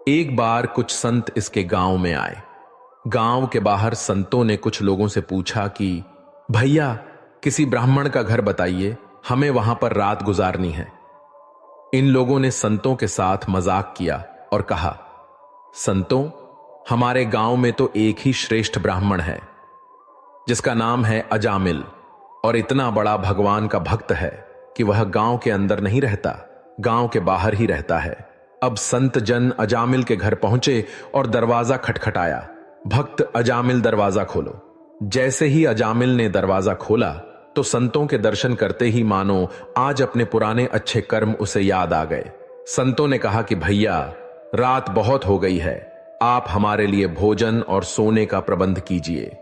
एक बार कुछ संत इसके गांव में आए। गांव के बाहर संतों ने कुछ लोगों से पूछा कि भैया, किसी ब्राह्मण का घर बताइए, हमें वहां पर रात गुजारनी है। इन लोगों ने संतों के साथ मजाक किया और कहा, संतों, हमारे गांव में तो एक ही श्रेष्ठ ब्राह्मण है जिसका नाम है अजामिल, और इतना बड़ा भगवान का भक्त है कि वह गांव के अंदर नहीं रहता, गांव के बाहर ही रहता है। अब संत जन अजामिल के घर पहुंचे और दरवाजा खटखटाया। भक्त, अजामिल दरवाजा खोलो। जैसे ही अजामिल ने दरवाजा खोला तो संतों के दर्शन करते ही मानो आज अपने पुराने अच्छे कर्म उसे याद आ गए। संतों ने कहा कि भैया, रात बहुत हो गई है, आप हमारे लिए भोजन और सोने का प्रबंध कीजिए।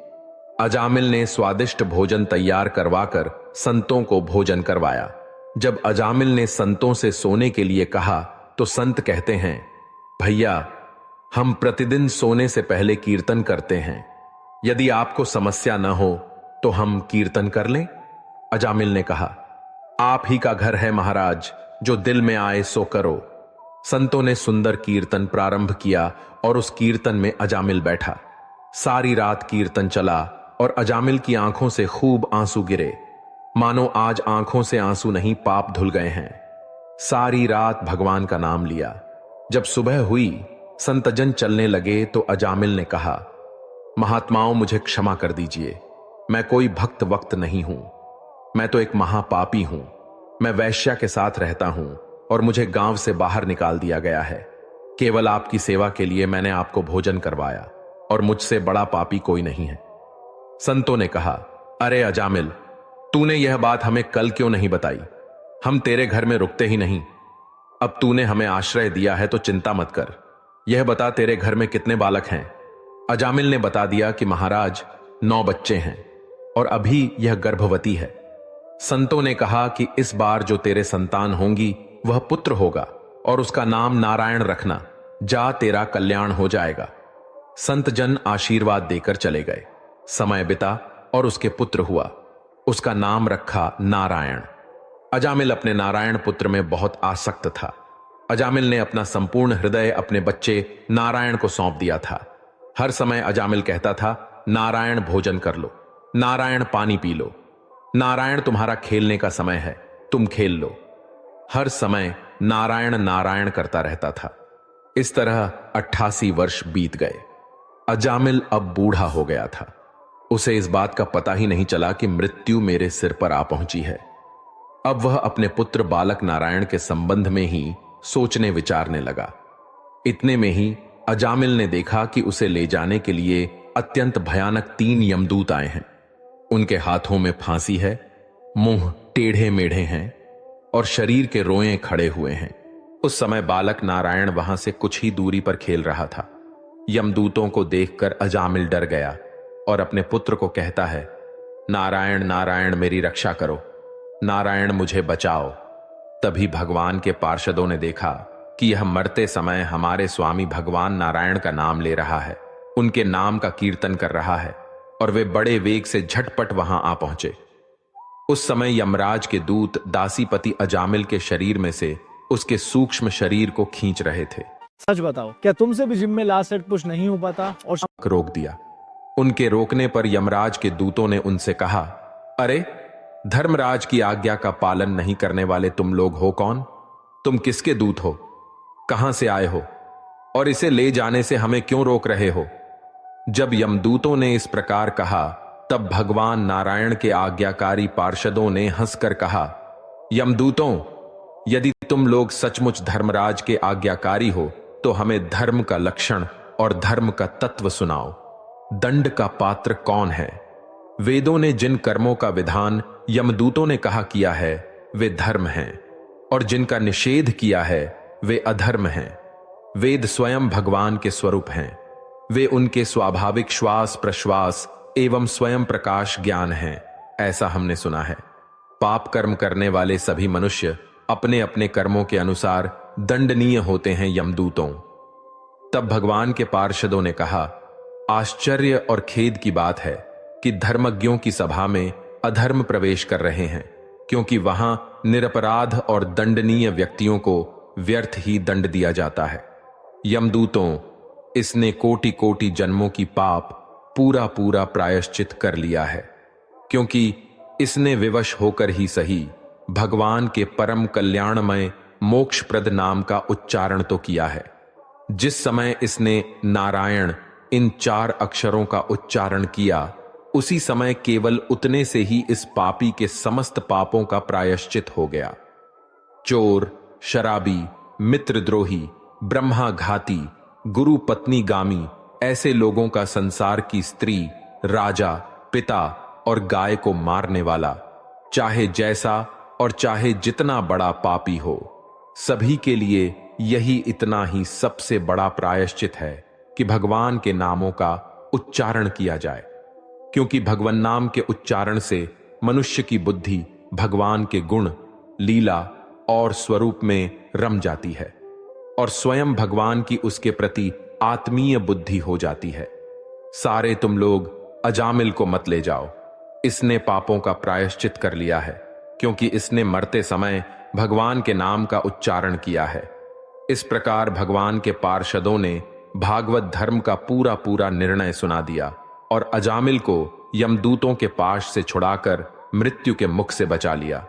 अजामिल ने स्वादिष्ट भोजन तैयार करवाकर संतों को भोजन करवाया। जब अजामिल ने संतों से सोने के लिए कहा तो संत कहते हैं, भैया, हम प्रतिदिन सोने से पहले कीर्तन करते हैं, यदि आपको समस्या न हो तो हम कीर्तन कर लें। अजामिल ने कहा, आप ही का घर है महाराज, जो दिल में आए सो करो। संतों ने सुंदर कीर्तन प्रारंभ किया और उस कीर्तन में अजामिल बैठा। सारी रात कीर्तन चला और अजामिल की आंखों से खूब आंसू गिरे, मानो आज आंखों से आंसू नहीं, पाप धुल गए हैं। सारी रात भगवान का नाम लिया। जब सुबह हुई, संतजन चलने लगे तो अजामिल ने कहा, महात्माओं, मुझे क्षमा कर दीजिए, मैं कोई भक्त वक्त नहीं हूं, मैं तो एक महापापी हूं। मैं वैश्या के साथ रहता हूं और मुझे गांव से बाहर निकाल दिया गया है। केवल आपकी सेवा के लिए मैंने आपको भोजन करवाया और मुझसे बड़ा पापी कोई नहीं है। संतों ने कहा, अरे अजामिल, तूने यह बात हमें कल क्यों नहीं बताई? हम तेरे घर में रुकते ही नहीं। अब तूने हमें आश्रय दिया है तो चिंता मत कर। यह बता, तेरे घर में कितने बालक हैं? अजामिल ने बता दिया कि महाराज, 9 बच्चे हैं और अभी यह गर्भवती है। संतों ने कहा कि इस बार जो तेरे संतान होंगी वह पुत्र होगा और उसका नाम नारायण रखना। जा, तेरा कल्याण हो जाएगा। संत जन आशीर्वाद देकर चले गए। समय बिता और उसके पुत्र हुआ। उसका नाम रखा नारायण। अजामिल अपने नारायण पुत्र में बहुत आसक्त था। अजामिल ने अपना संपूर्ण हृदय अपने बच्चे नारायण को सौंप दिया था। हर समय अजामिल कहता था, नारायण भोजन कर लो, नारायण पानी पी लो, नारायण तुम्हारा खेलने का समय है, तुम खेल लो। हर समय नारायण नारायण करता रहता था। इस तरह 88 वर्ष बीत गए। अजामिल अब बूढ़ा हो गया था। उसे इस बात का पता ही नहीं चला कि मृत्यु मेरे सिर पर आ पहुंची है। अब वह अपने पुत्र बालक नारायण के संबंध में ही सोचने विचारने लगा। इतने में ही अजामिल ने देखा कि उसे ले जाने के लिए अत्यंत भयानक 3 यमदूत आए हैं। उनके हाथों में फांसी है, मुंह टेढ़े मेढ़े हैं और शरीर के रोएं खड़े हुए हैं। उस समय बालक नारायण वहां से कुछ ही दूरी पर खेल रहा था। यमदूतों को देखकर अजामिल डर गया और अपने पुत्र को कहता है, नारायण नारायण मेरी रक्षा करो, नारायण मुझे बचाओ। तभी भगवान के पार्षदों ने देखा कि यह मरते समय हमारे स्वामी भगवान नारायण का नाम ले रहा है, उनके नाम का कीर्तन कर रहा है, और वे बड़े वेग से झटपट वहां आ पहुंचे। उस समय यमराज के दूत दासीपति अजामिल के शरीर में से उसके सूक्ष्म शरीर को खींच रहे थे। सच बताओ, क्या तुमसे भी जिम में लास्ट सेट पुश नहीं हो पाता? और रोक दिया। उनके रोकने पर यमराज के दूतों ने उनसे कहा, अरे, धर्मराज की आज्ञा का पालन नहीं करने वाले तुम लोग हो कौन? तुम किसके दूत हो? कहां से आए हो? और इसे ले जाने से हमें क्यों रोक रहे हो? जब यमदूतों ने इस प्रकार कहा, तब भगवान नारायण के आज्ञाकारी पार्षदों ने हंसकर कहा, यमदूतों, यदि तुम लोग सचमुच धर्मराज के आज्ञाकारी हो तो हमें धर्म का लक्षण और धर्म का तत्व सुनाओ। दंड का पात्र कौन है? वेदों ने जिन कर्मों का विधान यमदूतों ने कहा किया है वे धर्म हैं, और जिनका निषेध किया है वे अधर्म हैं। वेद स्वयं भगवान के स्वरूप हैं। वे उनके स्वाभाविक श्वास प्रश्वास एवं स्वयं प्रकाश ज्ञान हैं, ऐसा हमने सुना है। पाप कर्म करने वाले सभी मनुष्य अपने अपने कर्मों के अनुसार दंडनीय होते हैं यमदूतों। तब भगवान के पार्षदों ने कहा, आश्चर्य और खेद की बात है कि धर्मज्ञों की सभा में अधर्म प्रवेश कर रहे हैं, क्योंकि वहां निरपराध और दंडनीय व्यक्तियों को व्यर्थ ही दंड दिया जाता है। यमदूतों, इसने कोटि कोटि जन्मों की पाप पूरा पूरा प्रायश्चित कर लिया है, क्योंकि इसने विवश होकर ही सही भगवान के परम कल्याणमय मोक्षप्रद नाम का उच्चारण तो किया है। जिस समय इसने नारायण इन 4 अक्षरों का उच्चारण किया, उसी समय केवल उतने से ही इस पापी के समस्त पापों का प्रायश्चित हो गया। चोर, शराबी, मित्रद्रोही, ब्रह्माघाती, गुरु पत्नी गामी ऐसे लोगों का संसार की स्त्री, राजा, पिता और गाय को मारने वाला, चाहे जैसा और चाहे जितना बड़ा पापी हो, सभी के लिए यही इतना ही सबसे बड़ा प्रायश्चित है कि भगवान के नामों का उच्चारण किया जाए, क्योंकि भगवान नाम के उच्चारण से मनुष्य की बुद्धि भगवान के गुण, लीला और स्वरूप में रम जाती है और स्वयं भगवान की उसके प्रति आत्मीय बुद्धि हो जाती है। सारे तुम लोग अजामिल को मत ले जाओ, इसने पापों का प्रायश्चित कर लिया है, क्योंकि इसने मरते समय भगवान के नाम का उच्चारण किया है। इस प्रकार भगवान के पार्षदों ने भागवत धर्म का पूरा पूरा निर्णय सुना दिया और अजामिल को यमदूतों के पाश से छुड़ाकर मृत्यु के मुख से बचा लिया।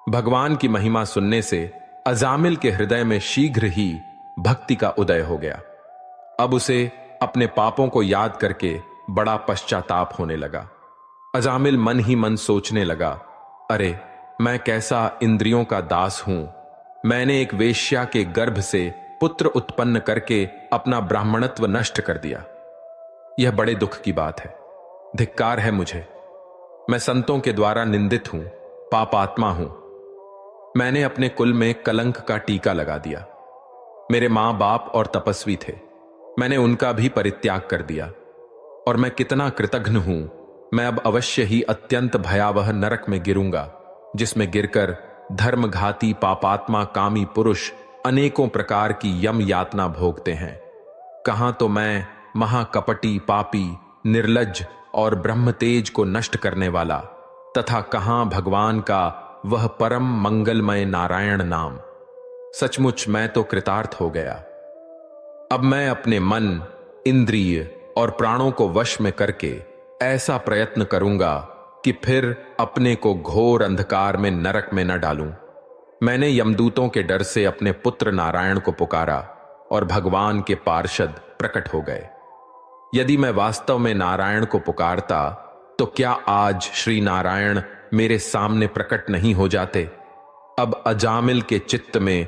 भगवान की महिमा सुनने से अजामिल के हृदय में शीघ्र ही भक्ति का उदय हो गया। अब उसे अपने पापों को याद करके बड़ा पश्चाताप होने लगा। अजामिल मन ही मन सोचने लगा, अरे मैं कैसा इंद्रियों का दास हूं। मैंने एक वेश्या के गर्भ से पुत्र उत्पन्न करके अपना ब्राह्मणत्व नष्ट कर दिया। यह बड़े दुख की बात है। धिक्कार है मुझे। मैं संतों के द्वारा निंदित हूं, पापात्मा हूं। मैंने अपने कुल में कलंक का टीका लगा दिया। मेरे मां बाप और तपस्वी थे, मैंने उनका भी परित्याग कर दिया। और मैं कितना कृतघ्न हूं। मैं अब अवश्य ही अत्यंत भयावह नरक में गिरूंगा, जिसमें गिरकर धर्मघाती पापात्मा कामी पुरुष अनेकों प्रकार की यम यातना भोगते हैं। कहां तो मैं महाकपटी, पापी, निर्लज्ज और ब्रह्म तेज को नष्ट करने वाला, तथा कहां भगवान का वह परम मंगलमय नारायण नाम। सचमुच मैं तो कृतार्थ हो गया। अब मैं अपने मन, इंद्रिय और प्राणों को वश में करके ऐसा प्रयत्न करूंगा कि फिर अपने को घोर अंधकार में नरक में न डालूं। मैंने यमदूतों के डर से अपने पुत्र नारायण को पुकारा और भगवान के पार्षद प्रकट हो गए। यदि मैं वास्तव में नारायण को पुकारता तो क्या आज श्री नारायण मेरे सामने प्रकट नहीं हो जाते। अब अजामिल के चित्त में